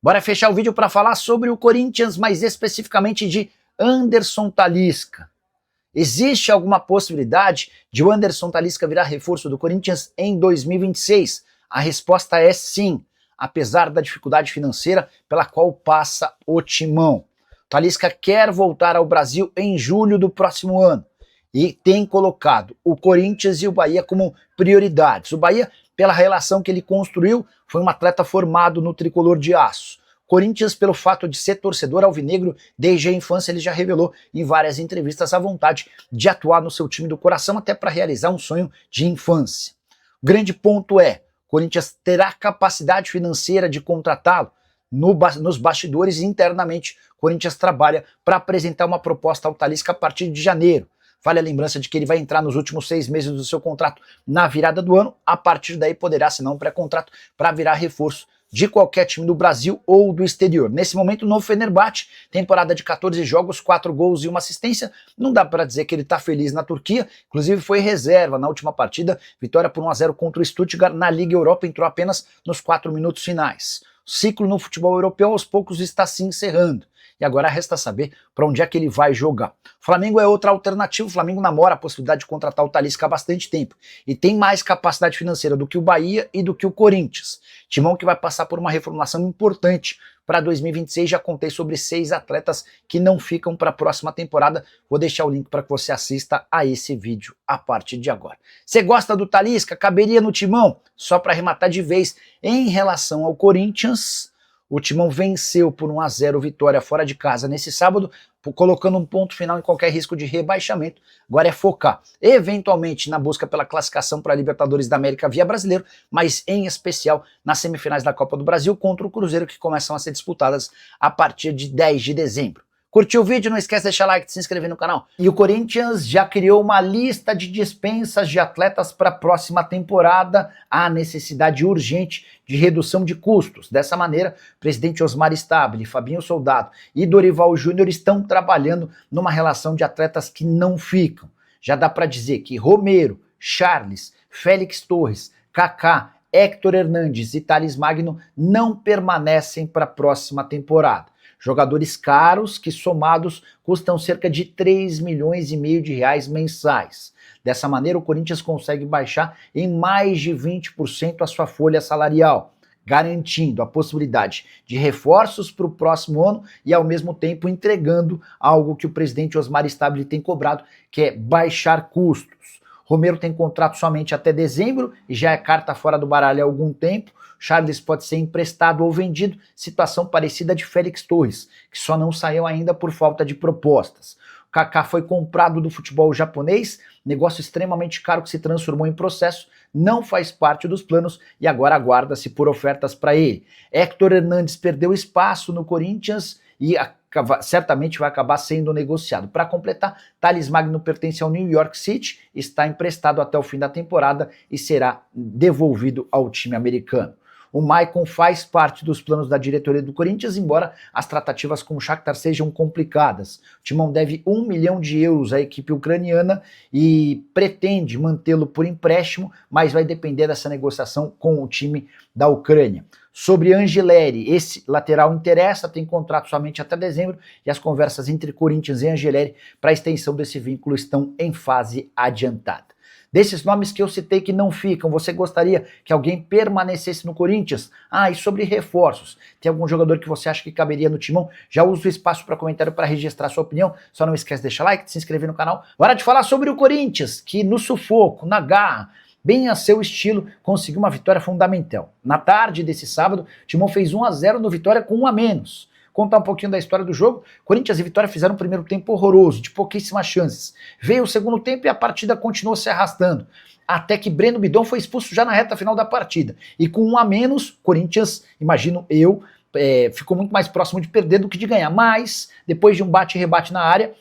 Bora fechar o vídeo para falar sobre o Corinthians, mais especificamente de Anderson Talisca. Existe alguma possibilidade de o Anderson Talisca virar reforço do Corinthians em 2026? A resposta é sim, apesar da dificuldade financeira pela qual passa o Timão. Talisca quer voltar ao Brasil em julho do próximo ano e tem colocado o Corinthians e o Bahia como prioridades. O Bahia, pela relação que ele construiu, foi um atleta formado no tricolor de aço. Corinthians, pelo fato de ser torcedor alvinegro desde a infância, ele já revelou em várias entrevistas a vontade de atuar no seu time do coração, até para realizar um sonho de infância. O grande ponto é, Corinthians terá capacidade financeira de contratá-lo? Nos bastidores e internamente, Corinthians trabalha para apresentar uma proposta ao Talisca a partir de janeiro. Vale a lembrança de que ele vai entrar nos últimos 6 meses do seu contrato na virada do ano, a partir daí poderá assinar um pré-contrato para virar reforço de qualquer time do Brasil ou do exterior. Nesse momento, no Fenerbahçe, temporada de 14 jogos, 4 gols e 1 assistência, não dá para dizer que ele está feliz na Turquia, inclusive foi reserva na última partida, vitória por 1-0 contra o Stuttgart na Liga Europa, entrou apenas nos 4 minutos finais. O ciclo no futebol europeu aos poucos está se encerrando. E agora resta saber para onde é que ele vai jogar. O Flamengo é outra alternativa, o Flamengo namora a possibilidade de contratar o Talisca há bastante tempo e tem mais capacidade financeira do que o Bahia e do que o Corinthians. Timão que vai passar por uma reformulação importante para 2026, já contei sobre 6 atletas que não ficam para a próxima temporada. Vou deixar o link para que você assista a esse vídeo a partir de agora. Você gosta do Talisca? Caberia no Timão? Só para arrematar de vez, em relação ao Corinthians, o Timão venceu por 1-0 vitória fora de casa nesse sábado, colocando um ponto final em qualquer risco de rebaixamento. Agora é focar, eventualmente, na busca pela classificação para a Libertadores da América via Brasileiro, mas em especial nas semifinais da Copa do Brasil contra o Cruzeiro, que começam a ser disputadas a partir de 10 de dezembro. Curtiu o vídeo? Não esquece de deixar like e de se inscrever no canal. E o Corinthians já criou uma lista de dispensas de atletas para a próxima temporada. Há necessidade urgente de redução de custos. Dessa maneira, o presidente Osmar Stabile, Fabinho Soldado e Dorival Júnior estão trabalhando numa relação de atletas que não ficam. Já dá para dizer que Romero, Charles, Félix Torres, Kaká, Héctor Hernandes e Thales Magno não permanecem para a próxima temporada. Jogadores caros que somados custam cerca de 3,5 milhões de reais mensais. Dessa maneira, o Corinthians consegue baixar em mais de 20% a sua folha salarial, garantindo a possibilidade de reforços para o próximo ano e, ao mesmo tempo, entregando algo que o presidente Osmar Stabile tem cobrado, que é baixar custos. Romero tem contrato somente até dezembro e já é carta fora do baralho há algum tempo. Charles pode ser emprestado ou vendido, situação parecida de Félix Torres, que só não saiu ainda por falta de propostas. O Kaká foi comprado do futebol japonês, negócio extremamente caro que se transformou em processo, não faz parte dos planos e agora aguarda-se por ofertas para ele. Héctor Hernandes perdeu espaço no Corinthians e certamente vai acabar sendo negociado. Para completar, Thales Magno pertence ao New York City, está emprestado até o fim da temporada e será devolvido ao time americano. O Maicon faz parte dos planos da diretoria do Corinthians, embora as tratativas com o Shakhtar sejam complicadas. O Timão deve 1 milhão de euros à equipe ucraniana e pretende mantê-lo por empréstimo, mas vai depender dessa negociação com o time da Ucrânia. Sobre Angeleri, esse lateral interessa, tem contrato somente até dezembro e as conversas entre Corinthians e Angeleri para a extensão desse vínculo estão em fase adiantada. Desses nomes que eu citei que não ficam, você gostaria que alguém permanecesse no Corinthians? Ah, e sobre reforços, tem algum jogador que você acha que caberia no Timão? Já usa o espaço para comentário para registrar sua opinião, só não esquece de deixar like, de se inscrever no canal. Hora de falar sobre o Corinthians, que no sufoco, na garra, bem a seu estilo, conseguiu uma vitória fundamental. Na tarde desse sábado, o Timão fez 1-0 no Vitória com 1 a menos. Contar um pouquinho da história do jogo, Corinthians e Vitória fizeram um primeiro tempo horroroso, de pouquíssimas chances. Veio o segundo tempo e a partida continuou se arrastando, até que Breno Bidon foi expulso já na reta final da partida. E com 1 a menos, Corinthians, imagino eu, ficou muito mais próximo de perder do que de ganhar. Mas, depois de um bate e rebate na área,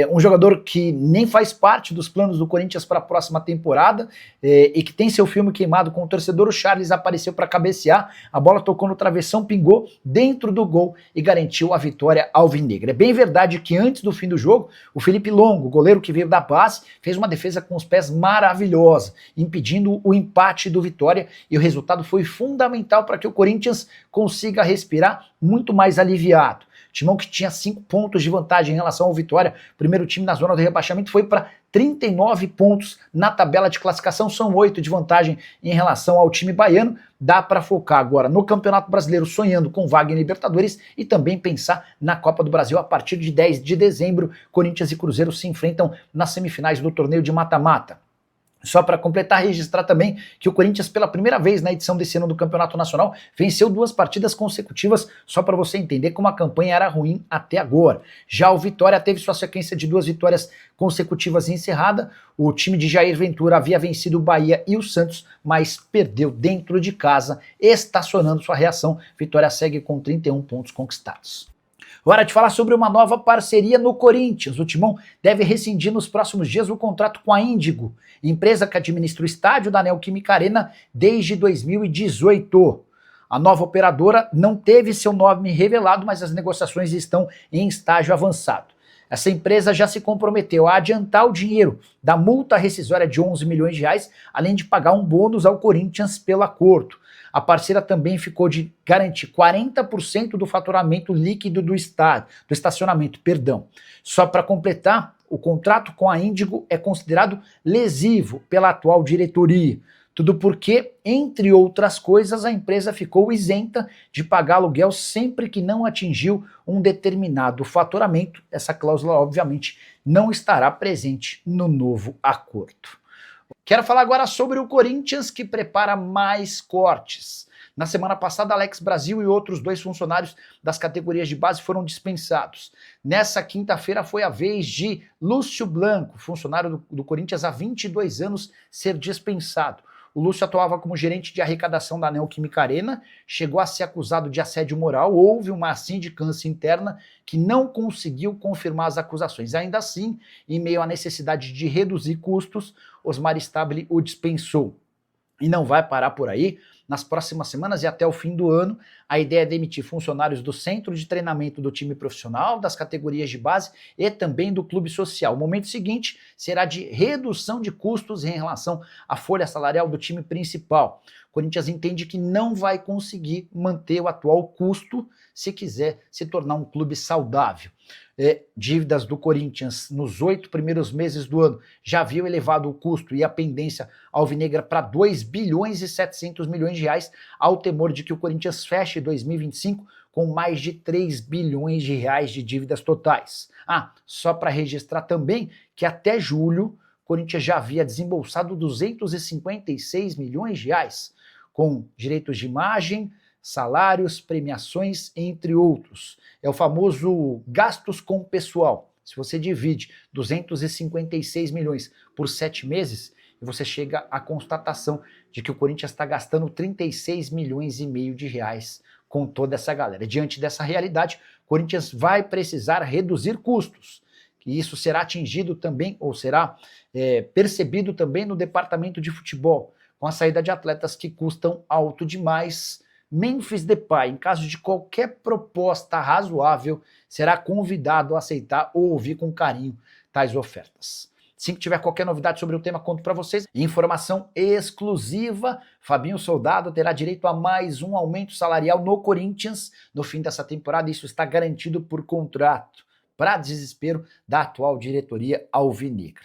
um jogador que nem faz parte dos planos do Corinthians para a próxima temporada e que tem seu filme queimado com o torcedor. O Charles apareceu para cabecear, a bola tocou no travessão, pingou dentro do gol e garantiu a vitória alvinegra. É bem verdade que antes do fim do jogo, o Felipe Longo, goleiro que veio da base, fez uma defesa com os pés maravilhosa, impedindo o empate do Vitória, e o resultado foi fundamental para que o Corinthians consiga respirar muito mais aliviado. Timão que tinha 5 pontos de vantagem em relação ao Vitória, primeiro time na zona do rebaixamento, foi para 39 pontos na tabela de classificação, são 8 de vantagem em relação ao time baiano. Dá para focar agora no Campeonato Brasileiro, sonhando com vaga em Libertadores, e também pensar na Copa do Brasil a partir de 10 de dezembro. Corinthians e Cruzeiro se enfrentam nas semifinais do torneio de mata-mata. Só para completar, registrar também que o Corinthians, pela primeira vez na edição desse ano do Campeonato Nacional, venceu 2 partidas consecutivas, só para você entender como a campanha era ruim até agora. Já o Vitória teve sua sequência de 2 vitórias consecutivas encerrada. O time de Jair Ventura havia vencido o Bahia e o Santos, mas perdeu dentro de casa, estacionando sua reação. Vitória segue com 31 pontos conquistados. Hora de falar sobre uma nova parceria no Corinthians. O Timão deve rescindir nos próximos dias o contrato com a Índigo, empresa que administra o estádio da Neoquímica Arena desde 2018. A nova operadora não teve seu nome revelado, mas as negociações estão em estágio avançado. Essa empresa já se comprometeu a adiantar o dinheiro da multa rescisória de 11 milhões de reais, além de pagar um bônus ao Corinthians pelo acordo. A parceira também ficou de garantir 40% do faturamento líquido do estacionamento. Só para completar, o contrato com a Índigo é considerado lesivo pela atual diretoria. Tudo porque, entre outras coisas, a empresa ficou isenta de pagar aluguel sempre que não atingiu um determinado faturamento. Essa cláusula, obviamente, não estará presente no novo acordo. Quero falar agora sobre o Corinthians, que prepara mais cortes. Na semana passada, Alex Brasil e outros 2 funcionários das categorias de base foram dispensados. Nessa quinta-feira foi a vez de Lúcio Blanco, funcionário do Corinthians há 22 anos, ser dispensado. O Lúcio atuava como gerente de arrecadação da Neoquímica Arena, chegou a ser acusado de assédio moral, houve uma sindicância interna que não conseguiu confirmar as acusações. Ainda assim, em meio à necessidade de reduzir custos, Osmar Stabile o dispensou. E não vai parar por aí. Nas próximas semanas e até o fim do ano, a ideia é demitir funcionários do centro de treinamento do time profissional, das categorias de base e também do clube social. O momento seguinte será de redução de custos em relação à folha salarial do time principal. O Corinthians entende que não vai conseguir manter o atual custo se quiser se tornar um clube saudável. Dívidas do Corinthians nos 8 primeiros meses do ano já haviam elevado o custo e a pendência alvinegra para 2 bilhões e 700 milhões de reais, ao temor de que o Corinthians feche 2025 com mais de 3 bilhões de reais de dívidas totais. Só para registrar também que até julho o Corinthians já havia desembolsado 256 milhões de reais, com direitos de imagem, salários, premiações, entre outros. É o famoso gastos com pessoal. Se você divide 256 milhões por 7 meses, você chega à constatação de que o Corinthians está gastando 36 milhões e meio de reais com toda essa galera. Diante dessa realidade, o Corinthians vai precisar reduzir custos. E isso será atingido também, ou será percebido também no departamento de futebol, com a saída de atletas que custam alto demais. Memphis Depay, em caso de qualquer proposta razoável, será convidado a aceitar ou ouvir com carinho tais ofertas. Assim que tiver qualquer novidade sobre o tema, conto para vocês. Informação exclusiva: Fabinho Soldado terá direito a mais um aumento salarial no Corinthians no fim dessa temporada. Isso está garantido por contrato, para desespero da atual diretoria alvinegra.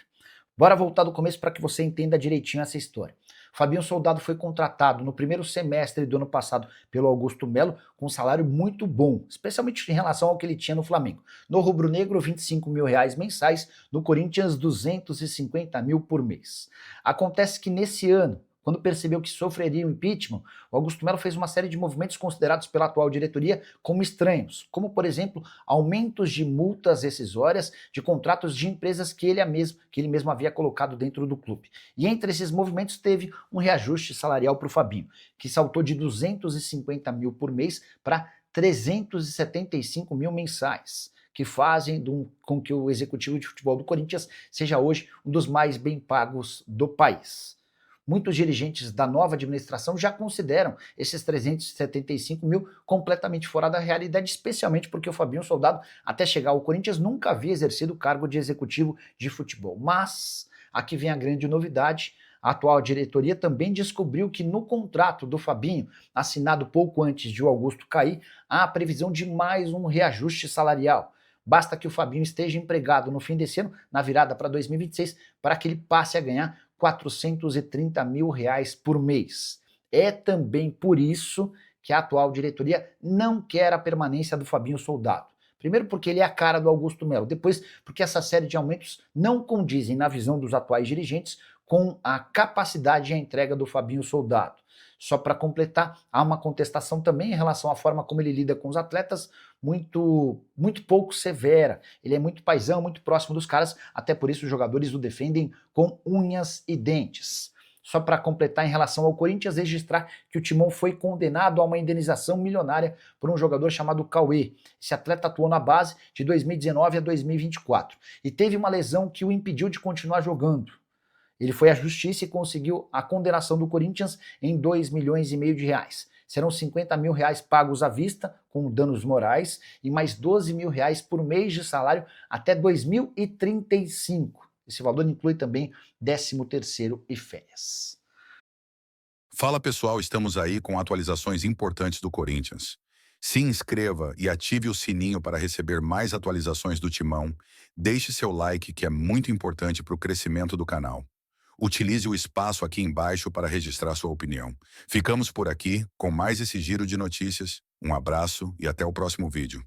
Bora voltar do começo para que você entenda direitinho essa história. Fabinho Soldado foi contratado no primeiro semestre do ano passado pelo Augusto Melo com um salário muito bom, especialmente em relação ao que ele tinha no Flamengo. No rubro-negro, 25 mil reais mensais, no Corinthians, 250 mil por mês. Acontece que nesse ano, quando percebeu que sofreria o impeachment, o Augusto Melo fez uma série de movimentos considerados pela atual diretoria como estranhos, como, por exemplo, aumentos de multas rescisórias de contratos de empresas que ele mesmo havia colocado dentro do clube. E entre esses movimentos teve um reajuste salarial para o Fabinho, que saltou de 250 mil por mês para 375 mil mensais, que fazem com que o executivo de futebol do Corinthians seja hoje um dos mais bem pagos do país. Muitos dirigentes da nova administração já consideram esses 375 mil completamente fora da realidade, especialmente porque o Fabinho Soldado, até chegar ao Corinthians, nunca havia exercido o cargo de executivo de futebol. Mas aqui vem a grande novidade. A atual diretoria também descobriu que no contrato do Fabinho, assinado pouco antes de o Augusto cair, há a previsão de mais um reajuste salarial. Basta que o Fabinho esteja empregado no fim desse ano, na virada para 2026, para que ele passe a ganhar 430 mil reais por mês. É também por isso que a atual diretoria não quer a permanência do Fabinho Soldado. Primeiro porque ele é a cara do Augusto Melo, depois porque essa série de aumentos não condizem, na visão dos atuais dirigentes, com a capacidade e a entrega do Fabinho Soldado. Só para completar, há uma contestação também em relação à forma como ele lida com os atletas, muito pouco severa. Ele é muito paizão, muito próximo dos caras, até por isso os jogadores o defendem com unhas e dentes. Só para completar, em relação ao Corinthians, registrar que o Timão foi condenado a uma indenização milionária por um jogador chamado Cauê. Esse atleta atuou na base de 2019 a 2024 e teve uma lesão que o impediu de continuar jogando. Ele foi à justiça e conseguiu a condenação do Corinthians em 2,5 milhões de reais. Serão 50 mil reais pagos à vista, com danos morais, e mais 12 mil reais por mês de salário até 2035. Esse valor inclui também 13º e férias. Fala pessoal, estamos aí com atualizações importantes do Corinthians. Se inscreva e ative o sininho para receber mais atualizações do Timão. Deixe seu like, que é muito importante para o crescimento do canal. Utilize o espaço aqui embaixo para registrar sua opinião. Ficamos por aqui com mais esse giro de notícias. Um abraço e até o próximo vídeo.